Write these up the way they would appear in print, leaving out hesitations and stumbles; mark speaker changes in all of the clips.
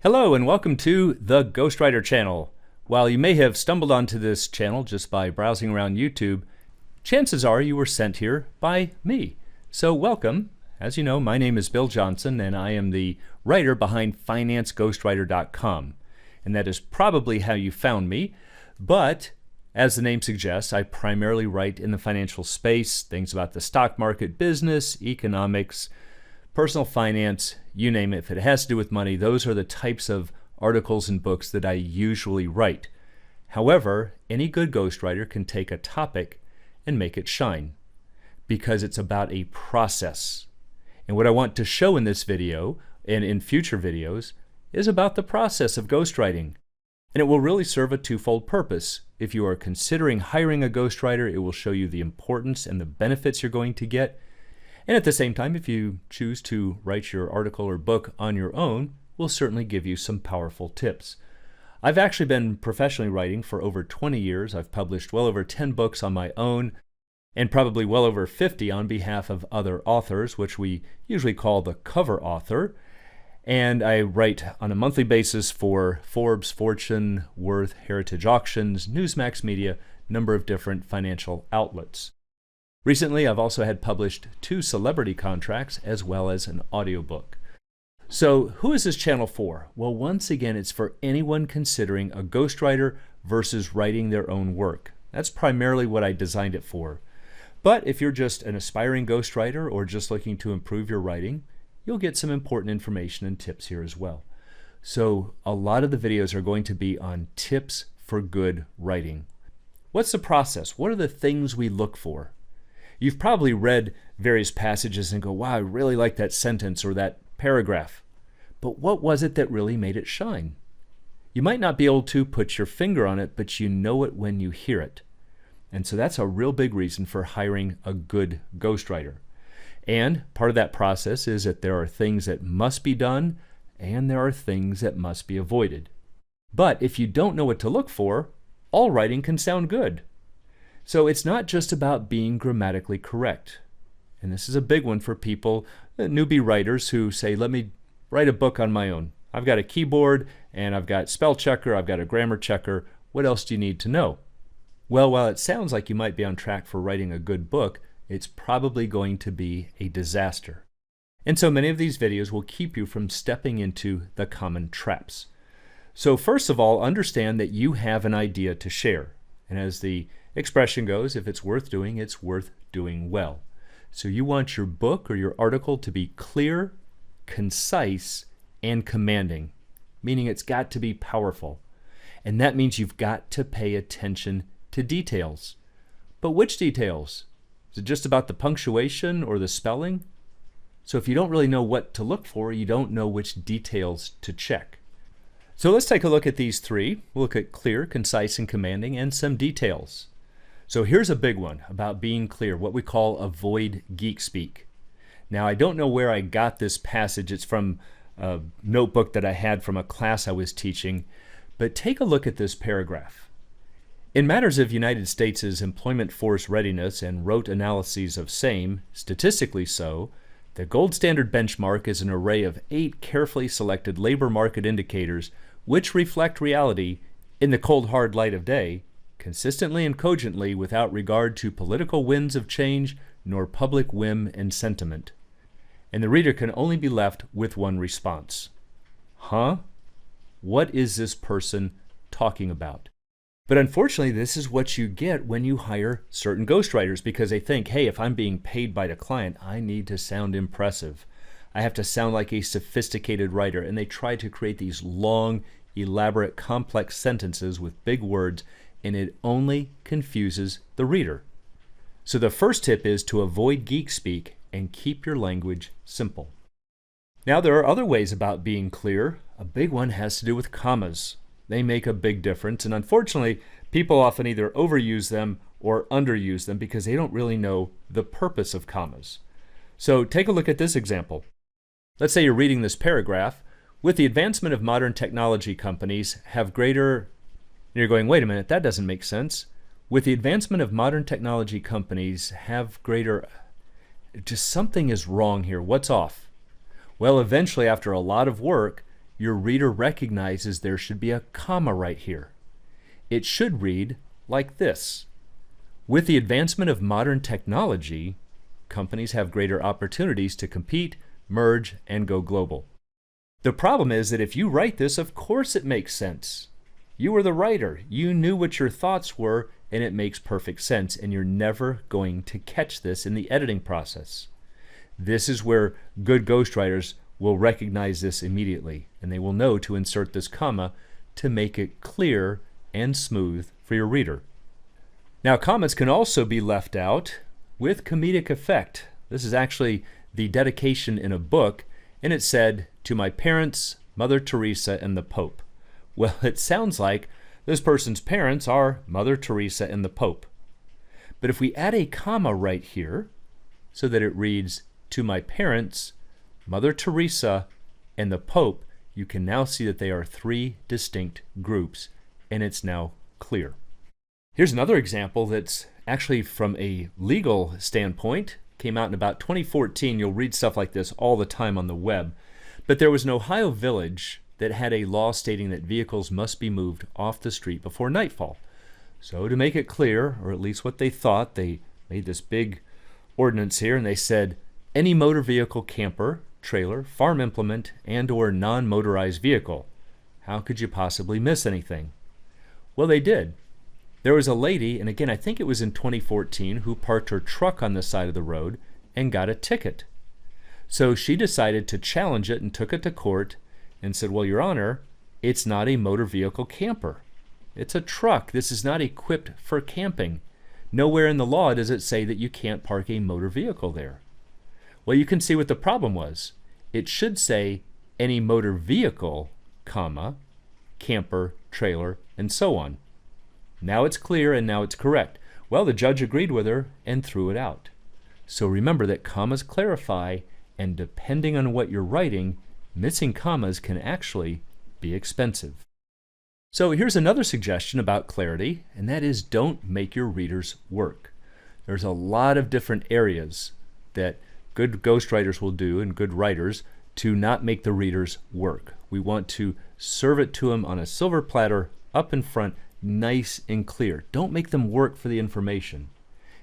Speaker 1: Hello and welcome to the Ghostwriter channel. While you may have stumbled onto this channel just by browsing around YouTube, chances are you were sent here by me. So welcome. As you know, my name is Bill Johnson and I am the writer behind FinanceGhostwriter.com. And that is probably how you found me. But as the name suggests, I primarily write in the financial space, things about the stock market, business, economics, personal finance, you name it. If it has to do with money, those are the types of articles and books that I usually write. However, any good ghostwriter can take a topic and make it shine because it's about a process. And what I want to show in this video and in future videos is about the process of ghostwriting. And it will really serve a twofold purpose. If you are considering hiring a ghostwriter, it will show you the importance and the benefits you're going to get. And at the same time, if you choose to write your article or book on your own, we'll certainly give you some powerful tips. I've actually been professionally writing for over 20 years. I've published well over 10 books on my own and probably well over 50 on behalf of other authors, which we usually call the cover author. And I write on a monthly basis for Forbes, Fortune, Worth, Heritage Auctions, Newsmax Media, number of different financial outlets. Recently, I've also had published 2 celebrity contracts as well as an audiobook. So who is this channel for? Well, once again, it's for anyone considering a ghostwriter versus writing their own work. That's primarily what I designed it for. But if you're just an aspiring ghostwriter or just looking to improve your writing, you'll get some important information and tips here as well. So a lot of the videos are going to be on tips for good writing. What's the process? What are the things we look for? You've probably read various passages and go, wow, I really like that sentence or that paragraph. But what was it that really made it shine? You might not be able to put your finger on it, but you know it when you hear it. And so that's a real big reason for hiring a good ghostwriter. And part of that process is that there are things that must be done and there are things that must be avoided. But if you don't know what to look for, all writing can sound good. So it's not just about being grammatically correct. And this is a big one for people, newbie writers who say, let me write a book on my own. I've got a keyboard and I've got spell checker, I've got a grammar checker. What else do you need to know? Well, while it sounds like you might be on track for writing a good book, it's probably going to be a disaster. And so many of these videos will keep you from stepping into the common traps. So first of all, understand that you have an idea to share. And as the expression goes, if it's worth doing, it's worth doing well. So you want your book or your article to be clear, concise, and commanding, meaning it's got to be powerful. And that means you've got to pay attention to details. But which details? Is it just about the punctuation or the spelling? So if you don't really know what to look for, you don't know which details to check. So let's take a look at these 3. We'll look at clear, concise, and commanding, and some details. So here's a big one about being clear, what we call avoid geek speak. Now, I don't know where I got this passage. It's from a notebook that I had from a class I was teaching. But take a look at this paragraph. In matters of United States' employment force readiness and rote analyses of same, statistically so, the gold standard benchmark is an array of 8 carefully selected labor market indicators which reflect reality in the cold hard light of day, consistently and cogently without regard to political winds of change nor public whim and sentiment. And the reader can only be left with one response. Huh? What is this person talking about? But unfortunately, this is what you get when you hire certain ghostwriters because they think, hey, if I'm being paid by the client, I need to sound impressive. I have to sound like a sophisticated writer. And they try to create these long, elaborate, complex sentences with big words, and it only confuses the reader. So the first tip is to avoid geek speak and keep your language simple. Now there are other ways about being clear. A big one has to do with commas. They make a big difference, and unfortunately, people often either overuse them or underuse them because they don't really know the purpose of commas. So take a look at this example. Let's say you're reading this paragraph. With the advancement of modern technology, companies have greater... And you're going, wait a minute, that doesn't make sense. With the advancement of modern technology, companies have greater... Just something is wrong here. What's off? Well, eventually, after a lot of work, your reader recognizes there should be a comma right here. It should read like this. With the advancement of modern technology, companies have greater opportunities to compete, merge, and go global. The problem is that if you write this, of course it makes sense. You were the writer. You knew what your thoughts were, and it makes perfect sense, and you're never going to catch this in the editing process. This is where good ghostwriters will recognize this immediately, and they will know to insert this comma to make it clear and smooth for your reader. Now, commas can also be left out with comedic effect. This is actually the dedication in a book, and it said, "To my parents, Mother Teresa, and the Pope." Well, it sounds like this person's parents are Mother Teresa and the Pope. But if we add a comma right here so that it reads, "To my parents, Mother Teresa, and the Pope," you can now see that they are three distinct groups, and it's now clear. Here's another example that's actually from a legal standpoint. Came out in about 2014. You'll read stuff like this all the time on the web. But there was an Ohio village that had a law stating that vehicles must be moved off the street before nightfall. So to make it clear, or at least what they thought, they made this big ordinance here, and they said, any motor vehicle, camper, trailer, farm implement, and or non-motorized vehicle. How could you possibly miss anything? Well, they did. There was a lady, and again, I think it was in 2014, who parked her truck on the side of the road and got a ticket. So she decided to challenge it and took it to court and said, well, Your Honor, it's not a motor vehicle camper. It's a truck. This is not equipped for camping. Nowhere in the law does it say that you can't park a motor vehicle there. Well, you can see what the problem was. It should say any motor vehicle, comma, camper, trailer, and so on. Now it's clear and now it's correct. Well, the judge agreed with her and threw it out. So remember that commas clarify, and depending on what you're writing, missing commas can actually be expensive. So here's another suggestion about clarity, and that is don't make your readers work. There's a lot of different areas that good ghostwriters will do, and good writers, to not make the readers work. We want to serve it to them on a silver platter, up in front, nice and clear. Don't make them work for the information.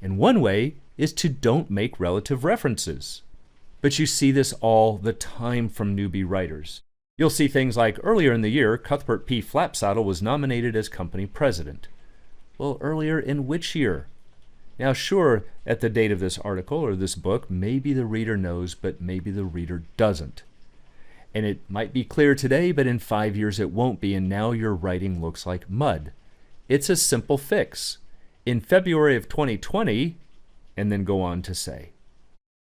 Speaker 1: And one way is to don't make relative references. But you see this all the time from newbie writers. You'll see things like, earlier in the year, Cuthbert P. Flapsaddle was nominated as company president. Well, earlier in which year? Now, sure, at the date of this article or this book, maybe the reader knows, but maybe the reader doesn't. And it might be clear today, but in 5 years it won't be, and now your writing looks like mud. It's a simple fix. In February of 2020, and then go on to say.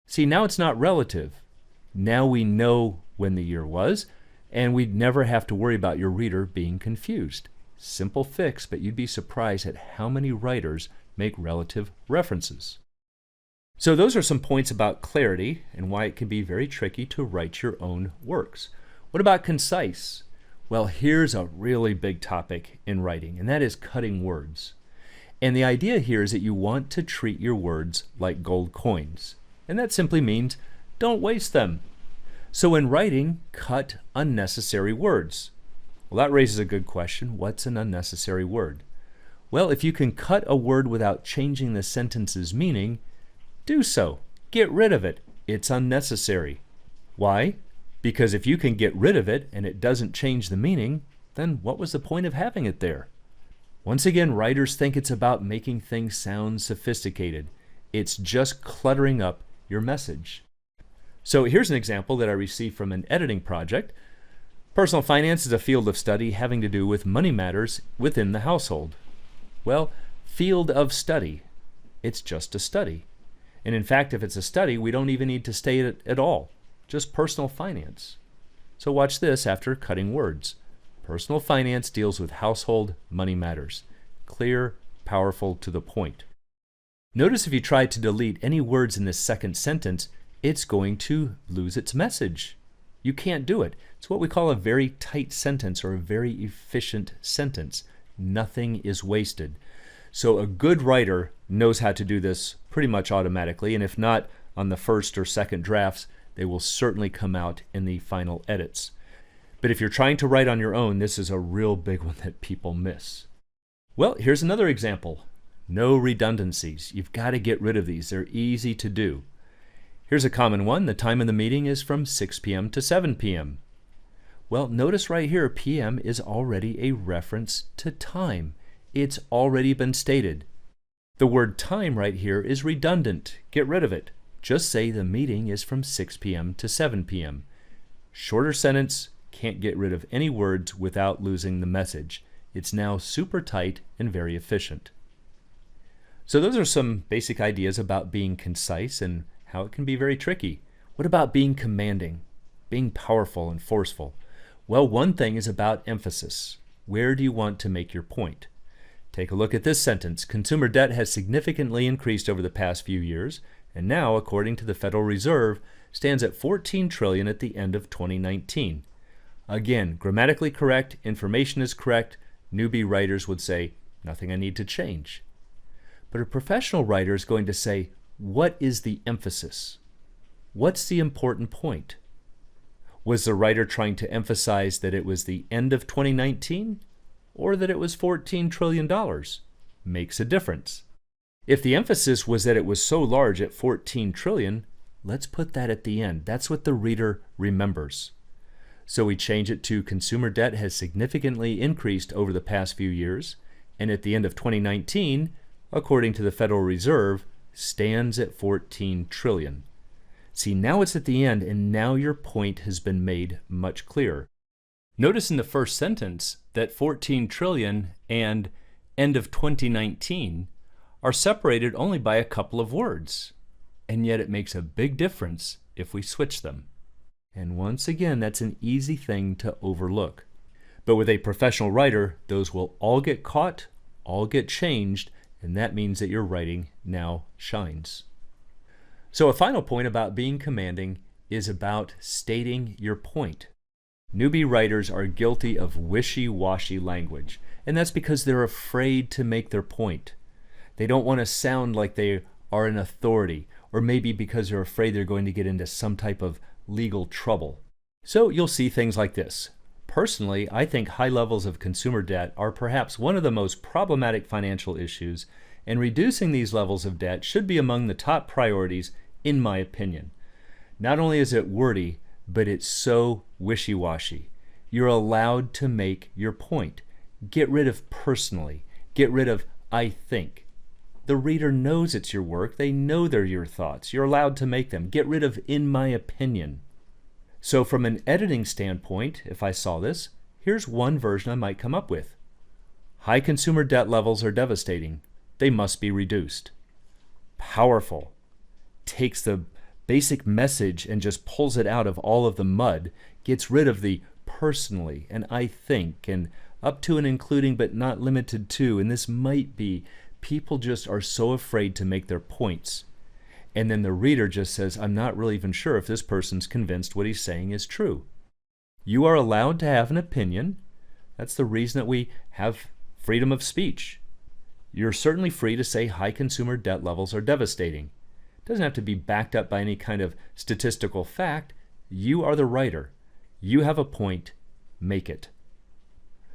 Speaker 1: See, now it's not relative. Now we know when the year was, and we'd never have to worry about your reader being confused. Simple fix, but you'd be surprised at how many writers make relative references. So those are some points about clarity and why it can be very tricky to write your own works. What about concise? Well, here's a really big topic in writing, and that is cutting words. And the idea here is that you want to treat your words like gold coins. And that simply means don't waste them. So in writing, cut unnecessary words. Well, that raises a good question. What's an unnecessary word? Well, if you can cut a word without changing the sentence's meaning, do so. Get rid of it. It's unnecessary. Why? Because if you can get rid of it and it doesn't change the meaning, then what was the point of having it there? Once again, writers think it's about making things sound sophisticated. It's just cluttering up your message. So here's an example that I received from an editing project. Personal finance is a field of study having to do with money matters within the household. Well, field of study. It's just a study. And in fact, if it's a study, we don't even need to state it at all. Just personal finance. So watch this after cutting words. Personal finance deals with household money matters. Clear, powerful, to the point. Notice if you try to delete any words in this second sentence, it's going to lose its message. You can't do it. It's what we call a very tight sentence or a very efficient sentence. Nothing is wasted. So a good writer knows how to do this pretty much automatically, and if not on the first or second drafts, they will certainly come out in the final edits. But if you're trying to write on your own, this is a real big one that people miss. Well, here's another example. No redundancies. You've got to get rid of these. They're easy to do. Here's a common one. The time of the meeting is from 6 p.m. to 7 p.m. Well, notice right here, p.m. is already a reference to time. It's already been stated. The word time right here is redundant. Get rid of it. Just say the meeting is from 6 p.m. to 7 p.m. Shorter sentence, can't get rid of any words without losing the message. It's now super tight and very efficient. So those are some basic ideas about being concise and how it can be very tricky. What about being commanding, being powerful and forceful? Well, one thing is about emphasis. Where do you want to make your point? Take a look at this sentence. Consumer debt has significantly increased over the past few years, and now, according to the Federal Reserve, stands at $14 trillion at the end of 2019. Again, grammatically correct, information is correct. Newbie writers would say, nothing I need to change. But a professional writer is going to say, what is the emphasis? What's the important point? Was the writer trying to emphasize that it was the end of 2019 or that it was $14 trillion? Makes a difference. If the emphasis was that it was so large at 14 trillion, let's put that at the end. That's what the reader remembers. So we change it to consumer debt has significantly increased over the past few years, and at the end of 2019, according to the Federal Reserve, stands at 14 trillion. See, now it's at the end, and now your point has been made much clearer. Notice in the first sentence that 14 trillion and end of 2019 are separated only by a couple of words, and yet it makes a big difference if we switch them. And once again, that's an easy thing to overlook. But with a professional writer, those will all get caught, all get changed, and that means that your writing now shines. So a final point about being commanding is about stating your point. Newbie writers are guilty of wishy-washy language, and that's because they're afraid to make their point. They don't want to sound like they are an authority, or maybe because they're afraid they're going to get into some type of legal trouble. So you'll see things like this. Personally, I think high levels of consumer debt are perhaps one of the most problematic financial issues, and reducing these levels of debt should be among the top priorities, in my opinion. Not only is it wordy, but it's so wishy-washy. You're allowed to make your point. Get rid of personally. Get rid of I think. The reader knows it's your work. They know they're your thoughts. You're allowed to make them. Get rid of in my opinion. So from an editing standpoint, if I saw this, here's one version I might come up with. High consumer debt levels are devastating. They must be reduced. Powerful. Takes the basic message and just pulls it out of all of the mud, gets rid of the personally and I think and up to and including but not limited to, and this might be, people just are so afraid to make their points. And then the reader just says, I'm not really even sure if this person's convinced what he's saying is true. You are allowed to have an opinion. That's the reason that we have freedom of speech. You're certainly free to say high consumer debt levels are devastating. It doesn't have to be backed up by any kind of statistical fact. You are the writer. You have a point. Make it.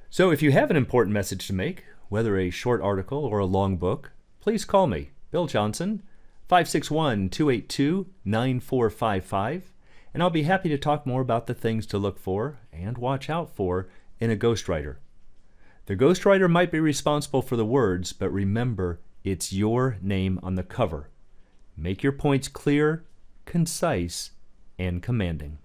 Speaker 1: So if you have an important message to make, whether a short article or a long book, please call me, Bill Johnson, 561-282-9455, and I'll be happy to talk more about the things to look for and watch out for in a ghostwriter. The ghostwriter might be responsible for the words, but remember, it's your name on the cover. Make your points clear, concise, and commanding.